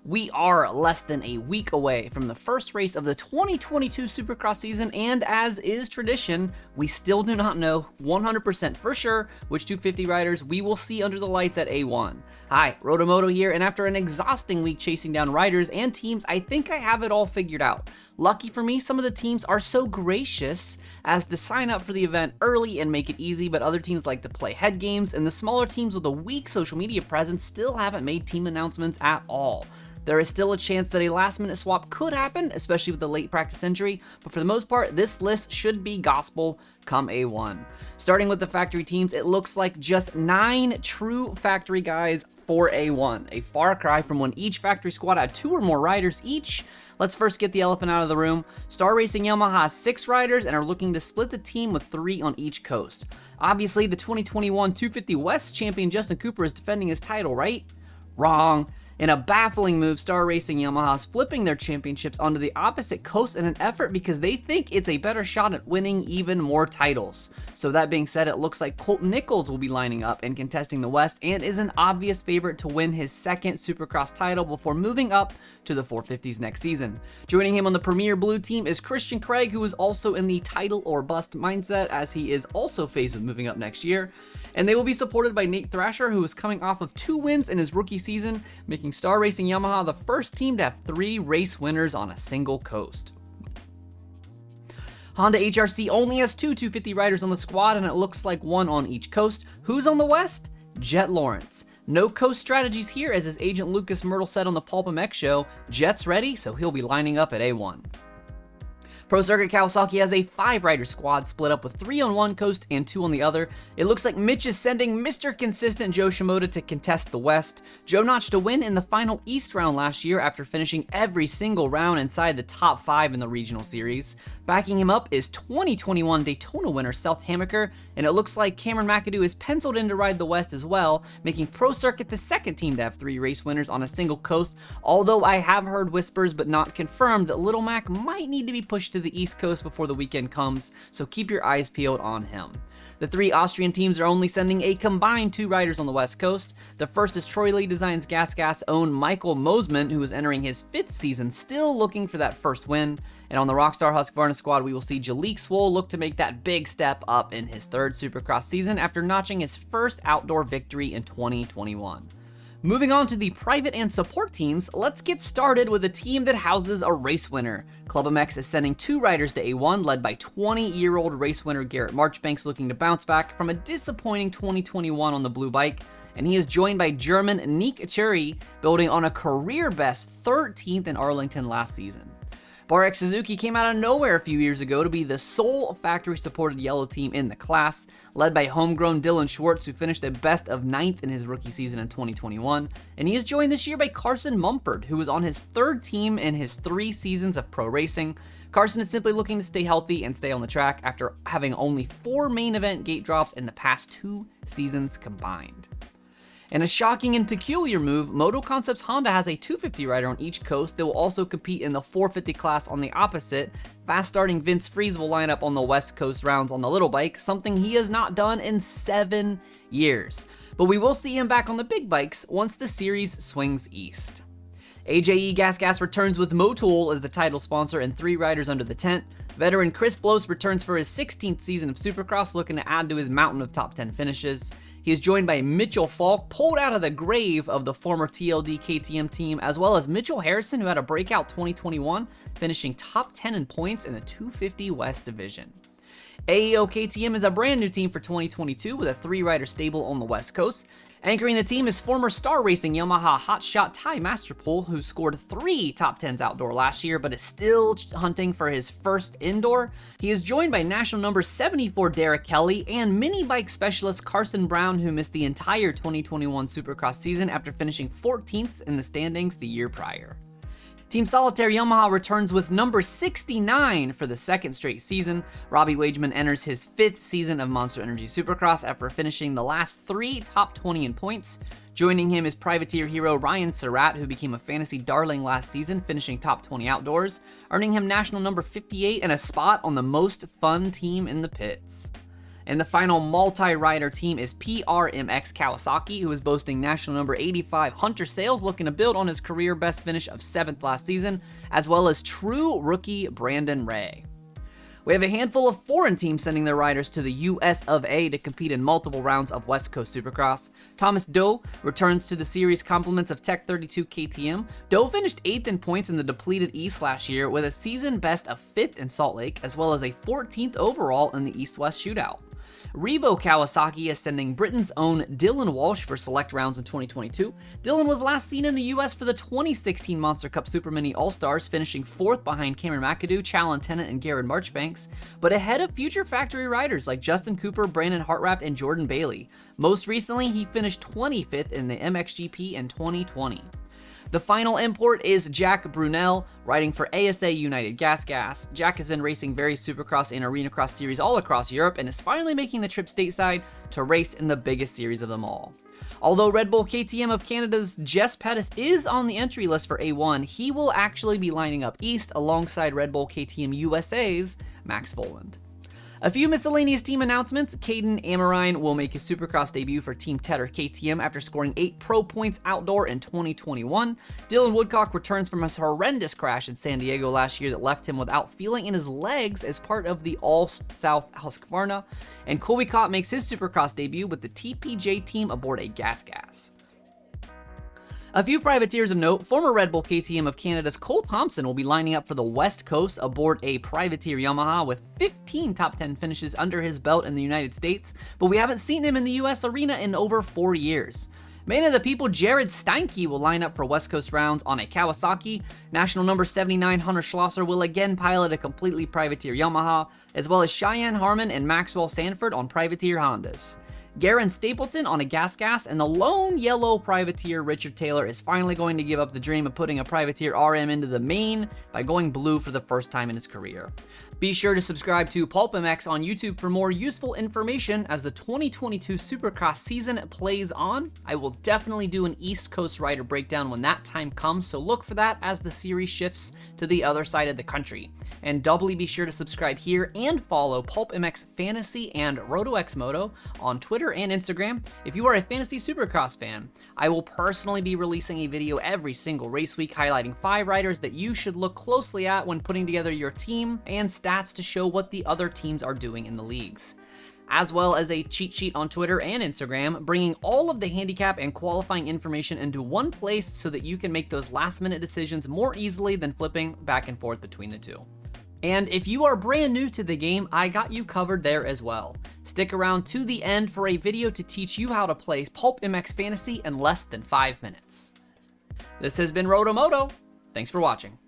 We are less than a week away from the first race of the 2022 Supercross season, and as is tradition, we still do not know 100% for sure which 250 riders we will see under the lights at A1. Hi, Rotomoto here, and after an exhausting week chasing down riders and teams, I think I have it all figured out. Lucky for me, some of the teams are so gracious as to sign up for the event early and make it easy, but other teams like to play head games, and the smaller teams with a weak social media presence still haven't made team announcements at all. There is still a chance that a last-minute swap could happen, especially with the late practice injury, but for the most part, this list should be gospel come A1. Starting with the factory teams, it looks like just 9 true factory guys for A1, a far cry from when each factory squad had 2 or more riders each. Let's first get the elephant out of the room. Star Racing Yamaha has 6 riders and are looking to split the team with 3 on each coast. Obviously, the 2021 250 West champion Justin Cooper is defending his title, right? Wrong. In a baffling move, Star Racing Yamaha is flipping their championships onto the opposite coast in an effort because they think it's a better shot at winning even more titles. So that being said, it looks like Colt Nichols will be lining up and contesting the West and is an obvious favorite to win his second Supercross title before moving up to the 450s next season. Joining him on the Premier Blue team is Christian Craig, who is also in the title or bust mindset as he is also faced with moving up next year. And they will be supported by Nate Thrasher, who is coming off of 2 wins in his rookie season, making Star Racing Yamaha the first team to have 3 race winners on a single coast. Honda HRC only has 2 250 riders on the squad, and it looks like 1 on each coast. Who's on the West? Jet Lawrence. No coast strategies here, as his agent Lucas Myrtle said on the Clubamex show, Jet's ready, so he'll be lining up at A1. Pro Circuit Kawasaki has a 5-rider squad split up with 3 on one coast and 2 on the other. It looks like Mitch is sending Mr. Consistent Joe Shimoda to contest the West. Joe notched a win in the final East round last year after finishing every single round inside the top 5 in the regional series. Backing him up is 2021 Daytona winner Seth Hammaker, and it looks like Cameron McAdoo is penciled in to ride the West as well, making Pro Circuit the second team to have 3 race winners on a single coast, although I have heard whispers but not confirmed that Little Mac might need to be pushed to the East Coast before the weekend comes, so keep your eyes peeled on him. The 3 Austrian teams are only sending a combined 2 riders on the West Coast. The first is Troy Lee Designs Gas own Michael Mosman, who is entering his 5th season, still looking for that first win. And on the Rockstar Husqvarna squad, we will see Jalik Swoll look to make that big step up in his 3rd Supercross season after notching his first outdoor victory in 2021. Moving on to the private and support teams, let's get started with a team that houses a race winner. Clubamex is sending 2 riders to A1, led by 20-year-old race winner Garrett Marchbanks, looking to bounce back from a disappointing 2021 on the blue bike, and he is joined by German Nick Turi, building on a career-best 13th in Arlington last season. Barek Suzuki came out of nowhere a few years ago to be the sole factory-supported yellow team in the class, led by homegrown Dylan Schwartz, who finished a best of 9th in his rookie season in 2021, and he is joined this year by Carson Mumford, who is on his 3rd team in his 3 seasons of pro racing. Carson is simply looking to stay healthy and stay on the track after having only 4 main event gate drops in the past 2 seasons combined. In a shocking and peculiar move, Moto Concepts Honda has a 250 rider on each coast that will also compete in the 450 class on the opposite. Fast-starting Vince Freeze will line up on the West Coast rounds on the little bike, something he has not done in 7 years. But we will see him back on the big bikes once the series swings east. AJE Gas returns with Motul as the title sponsor and 3 riders under the tent. Veteran Chris Bloss returns for his 16th season of Supercross, looking to add to his mountain of top 10 finishes. He is joined by Mitchell Falk, pulled out of the grave of the former TLD KTM team, as well as Mitchell Harrison, who had a breakout 2021, finishing top 10 in points in the 250 West division. AEO KTM is a brand new team for 2022 with a 3-rider stable on the West Coast. Anchoring the team is former Star Racing Yamaha hotshot Ty Masterpool, who scored 3 top 10s outdoor last year but is still hunting for his first indoor. He is joined by national number 74 Derek Kelly and mini bike specialist Carson Brown, who missed the entire 2021 Supercross season after finishing 14th in the standings the year prior. Team Solitaire Yamaha returns with number 69 for the 2nd straight season. Robbie Wageman enters his 5th season of Monster Energy Supercross after finishing the last 3 top 20 in points. Joining him is privateer hero Ryan Surratt, who became a fantasy darling last season, finishing top 20 outdoors, earning him national number 58 and a spot on the most fun team in the pits. And the final multi-rider team is PRMX Kawasaki, who is boasting national number 85 Hunter Sales, looking to build on his career best finish of 7th last season, as well as true rookie Brandon Ray. We have a handful of foreign teams sending their riders to the US of A to compete in multiple rounds of West Coast Supercross. Thomas Doe returns to the series compliments of Tech 32 KTM. Doe finished 8th in points in the depleted East last year with a season best of 5th in Salt Lake, as well as a 14th overall in the East-West Shootout. Revo Kawasaki is sending Britain's own Dylan Walsh for select rounds in 2022. Dylan was last seen in the US for the 2016 Monster Cup Super Mini All-Stars, finishing 4th behind Cameron McAdoo, Challen Tennant, and Garrett Marchbanks, but ahead of future factory riders like Justin Cooper, Brandon Hartranft, and Jordan Bailey. Most recently, he finished 25th in the MXGP in 2020. The final import is Jack Brunel, riding for ASA United Gas Gas. Jack has been racing various Supercross and Arena Cross series all across Europe and is finally making the trip stateside to race in the biggest series of them all. Although Red Bull KTM of Canada's Jess Pettis is on the entry list for A1, he will actually be lining up east alongside Red Bull KTM USA's Max Voland. A few miscellaneous team announcements. Caden Amarine will make his Supercross debut for Team Tedder KTM after scoring 8 pro points outdoor in 2021. Dylan Woodcock returns from his horrendous crash in San Diego last year that left him without feeling in his legs as part of the All-South Husqvarna. And Colby Cott makes his Supercross debut with the TPJ team aboard a Gas Gas. A few privateers of note. Former Red Bull KTM of Canada's Cole Thompson will be lining up for the West Coast aboard a privateer Yamaha with 15 top 10 finishes under his belt in the United States, but we haven't seen him in the US arena in over 4 years. Man of the people Jared Steinke will line up for West Coast rounds on a Kawasaki. National number 79 Hunter Schlosser will again pilot a completely privateer Yamaha, as well as Cheyenne Harmon and Maxwell Sanford on privateer Hondas. Garen Stapleton on a Gas Gas, and the lone yellow privateer Richard Taylor is finally going to give up the dream of putting a privateer RM into the main by going blue for the first time in his career. Be sure to subscribe to Pulpamex on YouTube for more useful information as the 2022 Supercross season plays on. I will definitely do an East Coast rider breakdown when that time comes, so look for that as the series shifts to the other side of the country. And doubly be sure to subscribe here and follow PulpMX Fantasy and RotoX Moto on Twitter and Instagram if you are a fantasy Supercross fan. I will personally be releasing a video every single race week highlighting 5 riders that you should look closely at when putting together your team and stats to show what the other teams are doing in the leagues, as well as a cheat sheet on Twitter and Instagram, bringing all of the handicap and qualifying information into one place so that you can make those last-minute decisions more easily than flipping back and forth between the two. And if you are brand new to the game, I got you covered there as well. Stick around to the end for a video to teach you how to play PulpMX Fantasy in less than 5 minutes. This has been Rotomoto. Thanks for watching.